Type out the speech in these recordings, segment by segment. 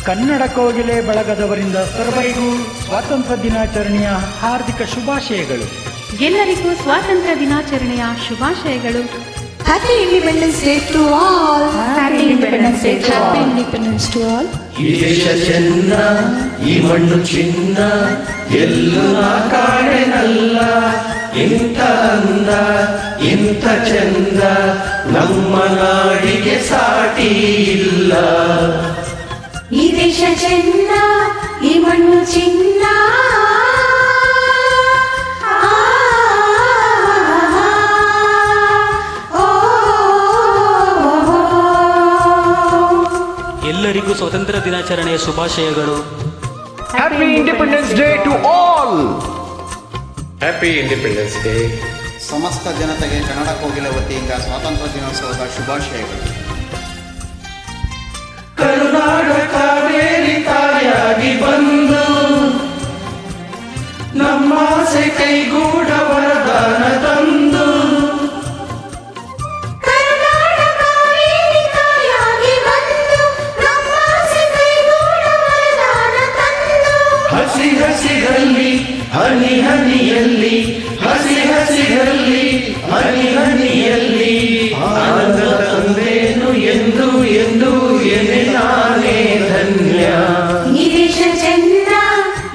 ಕನ್ನಡ ಕೋಗಿಲೆ ಬಳಗದವರಿಂದ ಸರ್ವರಿಗೂ ಸ್ವಾತಂತ್ರ್ಯ ದಿನಾಚರಣೆಯ ಹಾರ್ದಿಕ ಶುಭಾಶಯಗಳು. ಎಲ್ಲರಿಗೂ ಸ್ವಾತಂತ್ರ್ಯ ದಿನಾಚರಣೆಯ ಶುಭಾಶಯಗಳು. Happy Independence Day to all. Happy Independence Day to all. Happy Independence to all. ಈ ದೇಶ ಚೆನ್ನ, ಈ ಮಣ್ಣು ಚಿನ್ನ, ಎಲ್ಲೂ ನಾ ಕಾಣೆನಲ್ಲ. ಇಂಥ ಅಂದ, ಇಂಥ ಚಂದ, ನಮ್ಮ ನಾಡಿಗೆ ಸಾಟಿ ಇಲ್ಲ. ಈ ದೇಶ ಚೆನ್ನ, ಈ ಮಣ್ಣು ಚಿನ್ನ, ಎಲ್ಲರಿಗೂ ಸ್ವಾತಂತ್ರ್ಯ ದಿನಾಚರಣೆಯ ಶುಭಾಶಯಗಳು. Happy independence day to all. Happy independence day. ಸಮಸ್ತ ಜನತೆಗೆ ಕನ್ನಡ ಕೋಗಿಲೆ ವತಿಯಿಂದ ಸ್ವಾತಂತ್ರ್ಯ ದಿನೋತ್ಸವದ ಶುಭಾಶಯಗಳು. ಕರುನಾಡ ಕಾವೇರಿ ತಾಯಾಗಿ ಬಂದು ನಮ್ಮಾಸೆ ಕೈಗೂಡ ವರದಾನ ತಂದು ಹಸಿ ಹಸಿರಲ್ಲಿ ಹನಿ ಹನಿಯಲ್ಲಿ, ಹಸಿ ಹಸಿರಲ್ಲಿ ಹನಿ ಹನಿಯಲ್ಲಿ ಆನಂದ ತಂದೇನು ಎಂದು ಎಂದು ಎನೆ ನಾನೇ ಧನ್ಯ. ಈ ದೇಶ ಚೆನ್ನ,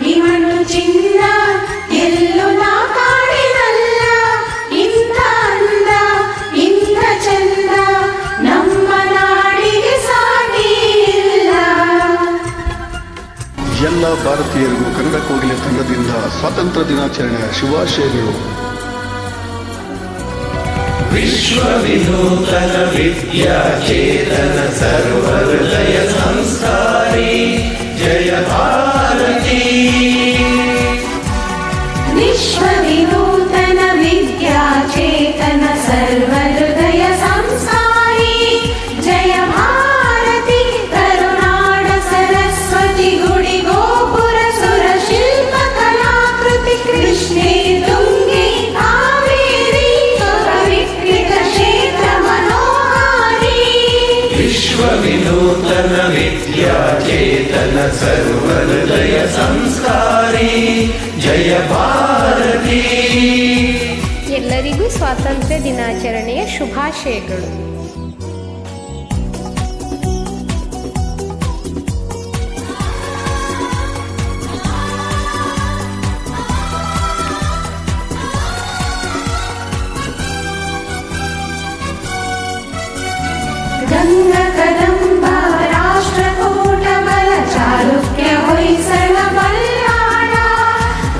ಈ ಮಣ್ಣು ಚಿನ್ನ, ಎಲ್ಲೂ ನಾ ಕಾಣಿನಲ್ಲ. ಇಂಥ ಅಂದ, ಇಂಥ ಚಂದ, ನಮ್ಮ ನಾಡಿಗೆ ಸಾಟಿ ಇಲ್ಲ. ಎಲ್ಲ ಭಾರತೀಯರಿಗೂ ಕನ್ನಡ ಕೋಗಿಲೆ ತಂಡದಿಂದ ಸ್ವಾತಂತ್ರ್ಯ ದಿನಾಚರಣೆಯ ಶುಭಾಶಯಗಳು. ವಿಶ್ವ ವಿನೂತನ ವಿದ್ಯಾಚೇತನ ಸರ್ವಹೃದಯ ಸಂಸ್ಕಾರಿ ಜಯ ಭಾರತಿ. ವಿಶ್ವ ವಿನೂತನ ವಿದ್ಯಾಚೇತನ ಸರ್ವಹೃದಯ ಸಂಸ್ಕಾರಿ ಜಯ ಭಾರತಿ. ಕರುನಾಡ ಸರಸ್ವತಿ ಗುಡಿ ಗೋಪುರ ಸುರ ಶಿಲ್ಪ ಕಲಾಕೃತಿ ಕೃಷ್ಣೇ ತುಂಗೆ ಕಾವೇರಿ ಪವಿತ್ರ ಕ್ಷೇತ್ರ ಮನೋಹಾರಿ. ವಿಶ್ವ ವಿನೂತನ ವಿದ್ಯಾಚೇತನ ಸರ್ವಹೃದಯ ಸಂಸ್ಕಾರಿ ಜಯ ಭಾರತಿ. ಎಲ್ಲರಿಗೂ ಸ್ವಾತಂತ್ರ್ಯ ದಿನಾಚರಣೆಯ ಶುಭಾಶಯಗಳು. ಗಂಗ ಕದಂಬ ರಾಷ್ಟ್ರಕೂಟ ಬಲ ಚಾಲುಕ್ಯ ಹೊಯ್ಸಳ ಬಲ್ಲಾಳ.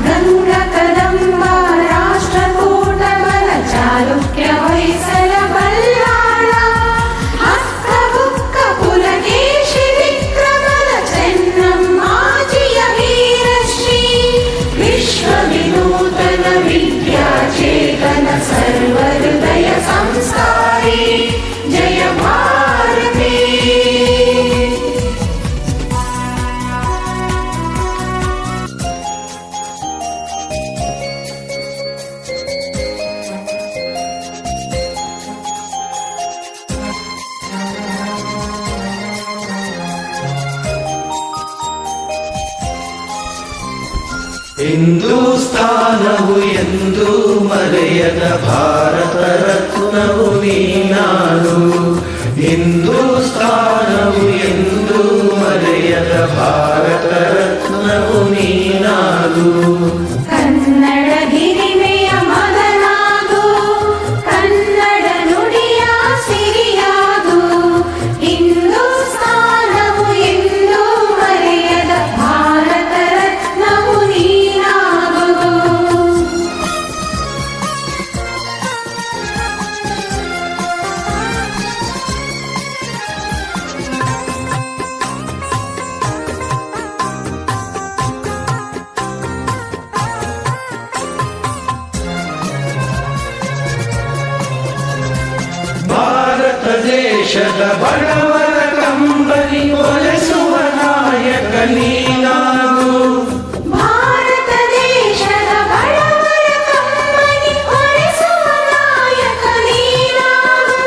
ಗಂಗ ಕದಂಬ ರಾಷ್ಟ್ರಕೂಟ ಬಲ ಚಾಲುಕ್ಯ ಹೊಯ್ಸಳ ಬಲ್ಲಾಳ. ಹಕ್ಕ ಬುಕ್ಕ ಪುಲಕೇಶಿ ವಿಕ್ರಮನ ಚೆನ್ನಮ್ಮಾಜಿಯ ವೀರಶ್ರೀ. ವಿಶ್ವ ವಿನೂತನ ವಿದ್ಯಾಚೇತನ ಸರ್ವಹೃದಯ ಸಂಸ್ಕಾರಿ ಜಯ ಭಾರತಿ. ಹಿಂದೂಸ್ಥಾನವು ಎಂದು ಮರೆಯದ ಭಾರತ ರತ್ನವು ನೀನಾಡು. ಹಿಂದೂಸ್ಥಾನವು ಎಂದು ಮರೆಯದ ಭಾರತ ರತ್ನವು ನೀನಾಡು. ಕನ್ನಡ ಹಿರಿಮೆಯ ಮಗನಾಗು, ಕನ್ನಡ ನುಡಿಯ ಸಿರಿಯಾಗು. ಹಿಂದೂಸ್ಥಾನವು ಎಂದು ಮರೆಯದ ಭಾರತ ರತ್ನವು ನೀನಾಗು. ಭಾರತ ದೇಶದ ಬಡವರ ಕಂಬನಿ ಒಲಿಸುವ ನಾಯಕ ನೀನಾಗು. ಭಾರತ ದೇಶದ ಬಡವರ ಕಮ್ಮನಿ ಒಲಿಸುವ ನಾಯಕ ನೀನಾಗು.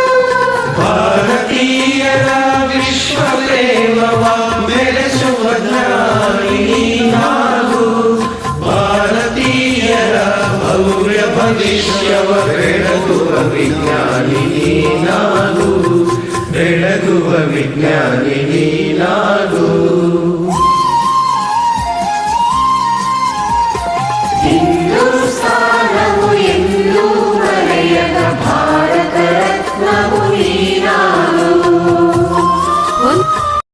ಭಾರತೀಯರ ವಿಶ್ವ ಪ್ರೇಮವ ಮೆರೆಸುವ ವಿಶ್ವವ ಬೆಳಗುವ ವಿಜ್ಞಾನಿ ನೀನಾಗು, ಬೆಳಗುವ ವಿಜ್ಞಾನಿ ನೀ